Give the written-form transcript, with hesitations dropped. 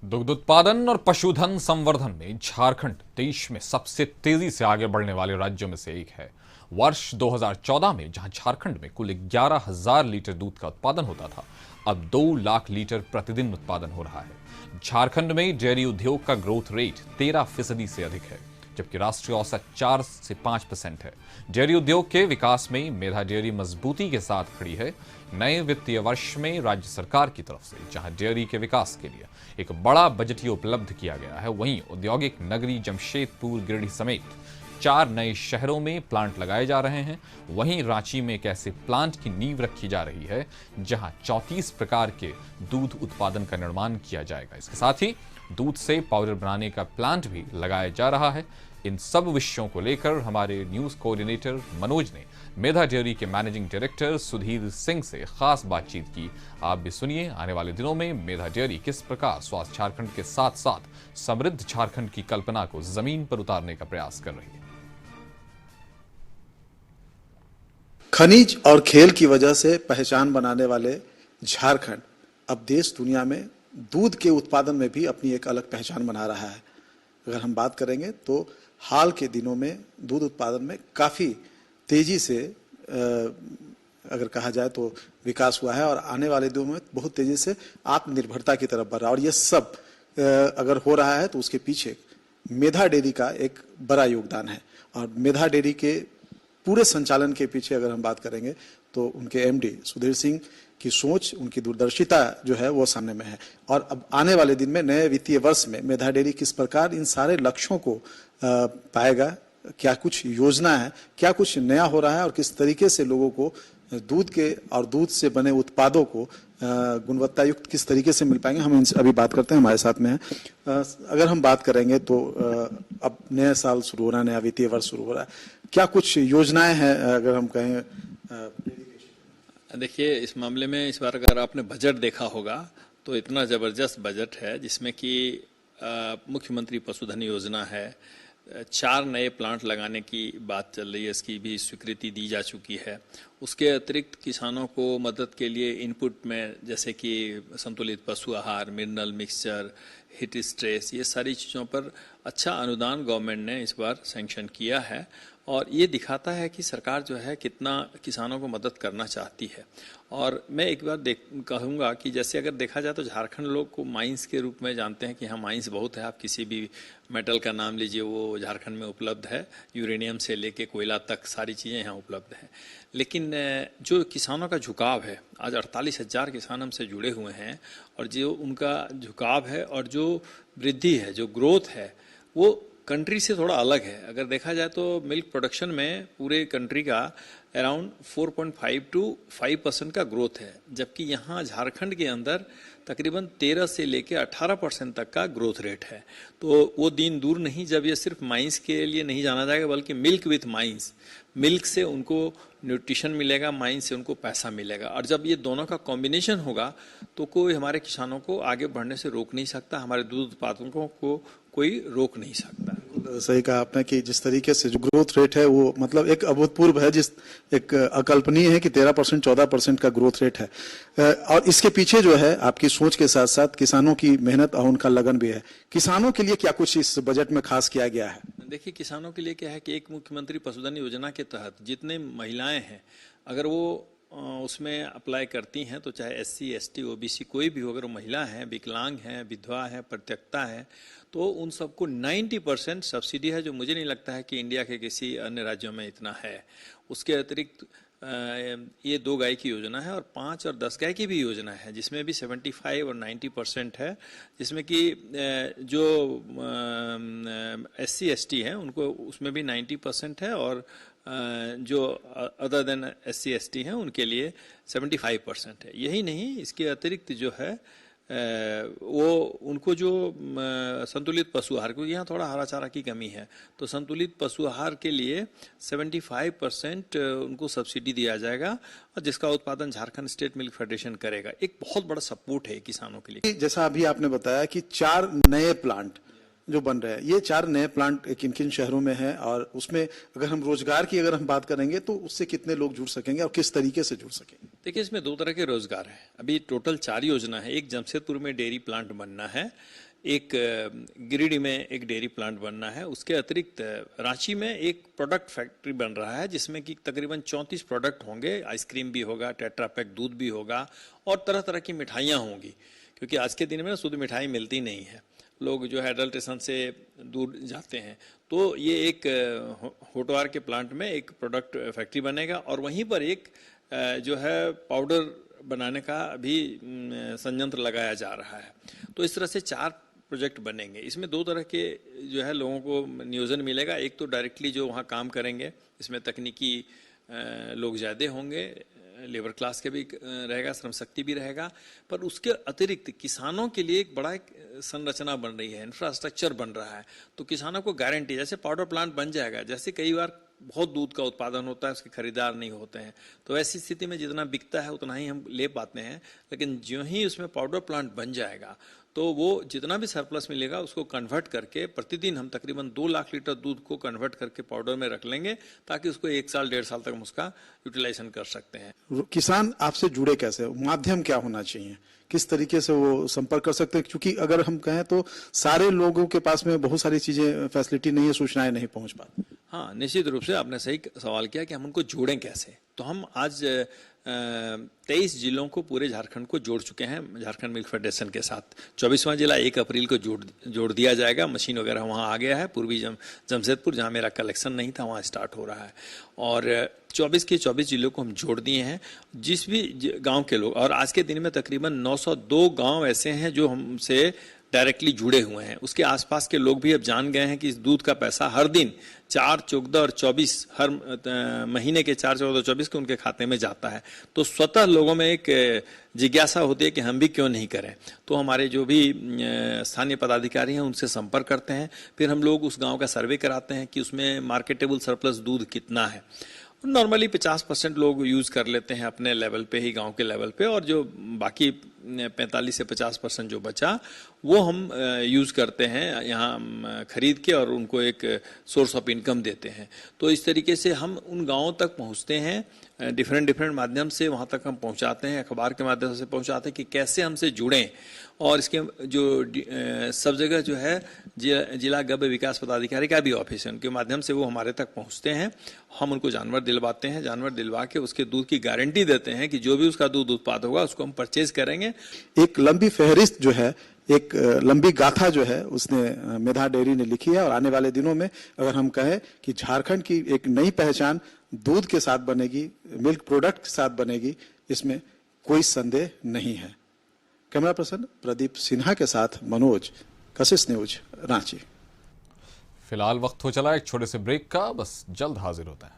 दुग्ध उत्पादन और पशुधन संवर्धन में झारखंड देश में सबसे तेजी से आगे बढ़ने वाले राज्यों में से एक है। वर्ष 2014 में जहां झारखंड में कुल 11,000 लीटर दूध का उत्पादन होता था, अब 2 लाख लीटर प्रतिदिन उत्पादन हो रहा है। झारखंड में डेयरी उद्योग का ग्रोथ रेट 13% से अधिक है, जबकि राष्ट्रीय औसत 4 से 5% है। डेयरी उद्योग के विकास में मेधा डेयरी मजबूती के साथ खड़ी है। नए वित्तीय वर्ष में राज्य सरकार की तरफ से जहां डेयरी के विकास के लिए एक बड़ा बजटीय उपलब्ध किया गया है, वहीं औद्योगिक नगरी जमशेदपुर गिरिडीह समेत 4 नए शहरों में प्लांट लगाए जा रहे हैं। वहीं रांची में एक ऐसे प्लांट की नींव रखी जा रही है जहां 34 प्रकार के दूध उत्पादन का निर्माण किया जाएगा। इसके साथ ही दूध से पाउडर बनाने का प्लांट भी लगाया जा रहा है। इन सब विषयों को लेकर हमारे न्यूज कोऑर्डिनेटर मनोज ने मेधा डेयरी के मैनेजिंग डायरेक्टर सुधीर सिंह से खास बातचीत की। आप भी सुनिए, आने वाले दिनों में मेधा डेयरी किस प्रकार स्वास्थ्य झारखंड के साथ साथ समृद्ध झारखंड की कल्पना को जमीन पर उतारने का प्रयास कर रही है। खनिज और खेल की वजह से पहचान बनाने वाले झारखंड अब देश दुनिया में दूध के उत्पादन में भी अपनी एक अलग पहचान बना रहा है। अगर हम बात करेंगे तो हाल के दिनों में दूध उत्पादन में काफ़ी तेजी से अगर कहा जाए तो विकास हुआ है और आने वाले दिनों में बहुत तेजी से आत्मनिर्भरता की तरफ बढ़ रहा है। और ये सब अगर हो रहा है तो उसके पीछे मेधा डेयरी का एक बड़ा योगदान है। और मेधा डेयरी के पूरे संचालन के पीछे अगर हम बात करेंगे तो उनके एमडी सुधीर सिंह की सोच, उनकी दूरदर्शिता जो है वो सामने में है। और अब आने वाले दिन में नए वित्तीय वर्ष में मेधा डेयरी किस प्रकार इन सारे लक्ष्यों को पाएगा, क्या कुछ योजना है, क्या कुछ नया हो रहा है और किस तरीके से लोगों को दूध के और दूध से बने उत्पादों को गुणवत्ता युक्त किस तरीके से मिल पाएंगे, हम इनसे अभी बात करते हैं। हमारे साथ में है। अगर हम बात करेंगे तो अब नया साल शुरू हो रहा है, नया वित्तीय वर्ष शुरू हो रहा है, क्या कुछ योजनाएं हैं अगर हम कहें? देखिए, इस मामले में इस बार अगर आपने बजट देखा होगा तो इतना ज़बरदस्त बजट है जिसमें कि मुख्यमंत्री पशुधन योजना है, 4 नए प्लांट लगाने की बात चल रही है, इसकी भी स्वीकृति दी जा चुकी है। उसके अतिरिक्त किसानों को मदद के लिए इनपुट में जैसे कि संतुलित पशु आहार, मिनरल मिक्सचर, हीट स्ट्रेस, ये सारी चीज़ों पर अच्छा अनुदान गवर्नमेंट ने इस बार सैंक्शन किया है। और ये दिखाता है कि सरकार जो है कितना किसानों को मदद करना चाहती है। और मैं एक बार कहूँगा कि जैसे अगर देखा जाए तो झारखंड लोग को माइंस के रूप में जानते हैं कि हाँ, माइंस बहुत है। आप किसी भी मेटल का नाम लीजिए, वो झारखंड में उपलब्ध है। यूरेनियम से लेके कोयला तक सारी चीज़ें यहाँ उपलब्ध हैं। लेकिन जो किसानों का झुकाव है, आज 48,000 किसान हमसे जुड़े हुए हैं, और जो उनका झुकाव है और जो वृद्धि है, जो ग्रोथ है, वो कंट्री से थोड़ा अलग है। अगर देखा जाए तो मिल्क प्रोडक्शन में पूरे कंट्री का अराउंड 4.5 to 5% का ग्रोथ है, जबकि यहाँ झारखंड के अंदर तकरीबन 13 से लेके 18% तक का ग्रोथ रेट है। तो वो दिन दूर नहीं जब ये सिर्फ माइंस के लिए नहीं जाना जाएगा, बल्कि मिल्क विथ माइंस, मिल्क से उनको न्यूट्रिशन मिलेगा, माइंस से उनको पैसा मिलेगा। और जब ये दोनों का कॉम्बिनेशन होगा तो कोई हमारे किसानों को आगे बढ़ने से रोक नहीं सकता, हमारे दूध उत्पादकों को कोई रोक नहीं सकता। सही कहा आपने कि जिस तरीके से जो ग्रोथ रेट है वो मतलब एक अभूतपूर्व है, जिस एक अकल्पनीय है कि 13% 14% का ग्रोथ रेट है। और इसके पीछे जो है आपकी सोच के साथ साथ किसानों की मेहनत और उनका लगन भी है। किसानों के लिए क्या कुछ इस बजट में खास किया गया है? देखिए, किसानों के लिए क्या है कि एक मुख्यमंत्री पशुधन योजना के तहत जितने महिलाएं हैं, अगर वो उसमें अप्लाई करती हैं तो चाहे SC ST OBC कोई भी हो, अगर वो महिला हैं, विकलांग हैं, विधवा है, परित्यक्ता है, तो उन सबको 90% सब्सिडी है, जो मुझे नहीं लगता है कि इंडिया के किसी अन्य राज्यों में इतना है। उसके अतिरिक्त ये 2 गाय की योजना है और 5 और 10 गाय की भी योजना है, जिसमें भी 75 और 90% है, जिसमें कि जो SC ST हैं उनको उसमें भी 90% है, और जो अदर देन SC ST हैं उनके लिए 75% है। यही नहीं, इसके अतिरिक्त जो है वो उनको जो संतुलित पशु आहार, क्योंकि यहाँ थोड़ा हरा चारा की कमी है, तो संतुलित पशु आहार के लिए 75% उनको सब्सिडी दिया जाएगा, और जिसका उत्पादन झारखंड स्टेट मिल्क फेडरेशन करेगा। एक बहुत बड़ा सपोर्ट है किसानों के लिए। जैसा अभी आपने बताया कि 4 नए प्लांट जो बन रहे हैं, ये 4 नए प्लांट किन किन शहरों में है, और उसमें अगर हम रोजगार की अगर हम बात करेंगे तो उससे कितने लोग जुड़ सकेंगे और किस तरीके से जुड़ सकेंगे? देखिए, इसमें 2 तरह के रोजगार हैं। अभी टोटल 4 योजना है। एक जमशेदपुर में डेयरी प्लांट बनना है, एक गिरिडीह में एक डेयरी प्लांट बनना है, उसके अतिरिक्त रांची में एक प्रोडक्ट फैक्ट्री बन रहा है जिसमें कि तकरीबन 34 प्रोडक्ट होंगे। आइसक्रीम भी होगा, टेट्रा पैक दूध भी होगा और तरह तरह की मिठाइयाँ होंगी, क्योंकि आज के दिन में शुद्ध मिठाई मिलती नहीं है, लोग जो है एडल्ट्रेशन से दूर जाते हैं। तो ये एक होटवार के प्लांट में एक प्रोडक्ट फैक्ट्री बनेगा और वहीं पर एक जो है पाउडर बनाने का भी संयंत्र लगाया जा रहा है। तो इस तरह से 4 प्रोजेक्ट बनेंगे। इसमें 2 तरह के जो है लोगों को नियोजन मिलेगा। एक तो डायरेक्टली जो वहाँ काम करेंगे, इसमें तकनीकी लोग ज़्यादा होंगे, लेबर क्लास के भी रहेगा, श्रम शक्ति भी रहेगा, पर उसके अतिरिक्त किसानों के लिए एक बड़ा संरचना बन रही है, इंफ्रास्ट्रक्चर बन रहा है। तो किसानों को गारंटी, जैसे पाउडर प्लांट बन जाएगा, जैसे कई बार बहुत दूध का उत्पादन होता है, उसके खरीदार नहीं होते हैं, तो ऐसी स्थिति में जितना बिकता है उतना ही हम ले पाते हैं। लेकिन ज्यों ही उसमें पाउडर प्लांट बन जाएगा तो वो जितना भी सरप्लस मिलेगा उसको कन्वर्ट करके प्रतिदिन हम तकरीबन 2 लाख लीटर दूध को कन्वर्ट करके पाउडर में रख लेंगे, ताकि उसको 1 साल 1.5 साल तक हम उसका यूटिलाइजेशन कर सकते हैं। किसान आपसे जुड़े कैसे, माध्यम क्या होना चाहिए, किस तरीके से वो संपर्क कर सकते हैं? क्योंकि अगर हम कहें तो सारे लोगों के पास में बहुत सारी चीजें, फैसिलिटी नहीं है, सूचनाएं नहीं पहुंच पाती। हाँ, निश्चित रूप से आपने सही सवाल किया कि हम उनको जोड़ें कैसे। तो हम आज 23 जिलों को, पूरे झारखंड को जोड़ चुके हैं झारखंड मिल्क फेडरेशन के साथ। 24वां जिला 1 अप्रैल को जोड़ दिया जाएगा। मशीन वगैरह वहाँ आ गया है। पूर्वी जमशेदपुर, जहाँ मेरा कलेक्शन नहीं था, वहाँ स्टार्ट हो रहा है। और 24 के 24 जिलों को हम जोड़ दिए हैं। जिस भी गांव के लोग, और आज के दिन में तकरीबन 902 गांव ऐसे हैं जो हमसे डायरेक्टली जुड़े हुए हैं। उसके आसपास के लोग भी अब जान गए हैं कि इस दूध का पैसा हर दिन 4, 14 और 24, हर महीने के 4, 14, 24 के उनके खाते में जाता है। तो स्वतः लोगों में एक जिज्ञासा होती है कि हम भी क्यों नहीं करें। तो हमारे जो भी स्थानीय पदाधिकारी हैं उनसे संपर्क करते हैं, फिर हम लोग उस गांव का सर्वे कराते हैं कि उसमें मार्केटेबल सरप्लस दूध कितना है। नॉर्मली 50% लोग यूज़ कर लेते हैं अपने लेवल पे ही, गांव के लेवल पे, और जो बाकी 45 से 50% जो बचा वो हम यूज़ करते हैं यहाँ खरीद के, और उनको एक सोर्स ऑफ इनकम देते हैं। तो इस तरीके से हम उन गांवों तक पहुँचते हैं, डिफरेंट माध्यम से वहाँ तक हम पहुँचाते हैं, अखबार के माध्यम से पहुँचाते हैं कि कैसे हमसे जुड़ें। और इसके जो सब जगह जो है जिला गव्य विकास पदाधिकारी का भी ऑफिस है, उनके माध्यम से वो हमारे तक पहुँचते हैं। हम उनको जानवर दिलवाते हैं, जानवर दिलवा के उसके दूध की गारंटी देते हैं कि जो भी उसका दूध उत्पाद होगा उसको हम परचेज करेंगे। एक लंबी फहरिस्त जो है, एक लंबी गाथा जो है, उसने मेधा डेयरी ने लिखी है, और आने वाले दिनों में अगर हम कहें कि झारखंड की एक नई पहचान दूध के साथ बनेगी, मिल्क प्रोडक्ट के साथ बनेगी, इसमें कोई संदेह नहीं है। कैमरा पर्सन प्रदीप सिन्हा के साथ मनोज, कशिश न्यूज, रांची। फिलहाल वक्त हो चला एक छोटे से ब्रेक का, बस जल्द हाजिर होता है।